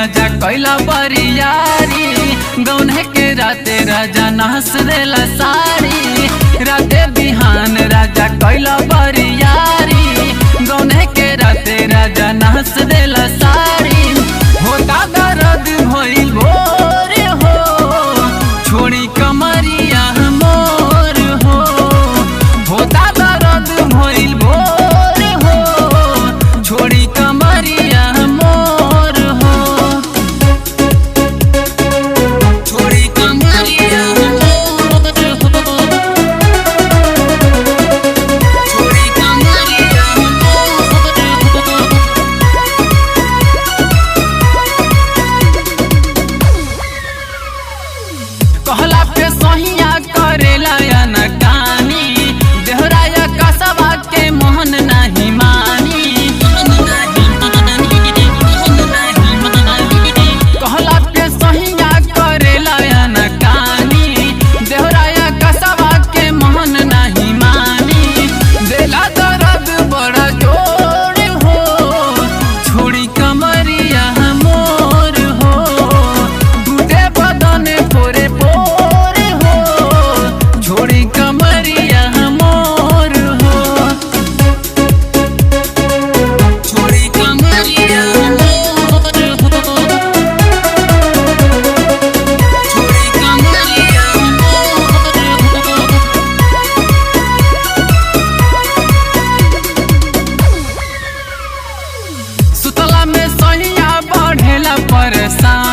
राजा कैला बरियारी गौने के राते राजा नहस देला साड़ी राते बिहान राजा कैला बरियारी गौने के राते राजा नहस देला साड़ी होता दर्द भइल भोर हो छोड़ी कमरिया मोर हो होता दर्द भइल भोर हो छोड़ी कमरिया मोर हो छोड़ी कमरिया मोर हो छोड़ी कमरिया मोर हो कहला पे सहिया करेला या नकानी देहराया कसबा के मोहन नहीं मानी कहला पे सहिया करेला या नकानी देहराया कसबा के मोहन नहीं मानी देला दर्द बड़ा जोर हो छोड़ी कमरिया मोर हो टूटे बदन पोरे पोर हो छोड़ी कमरिया मोर हो छोड़ी कमरिया मोर हो छोड़ी कमरिया मोर हो सुतला में सहिया बढ़ेला परेशान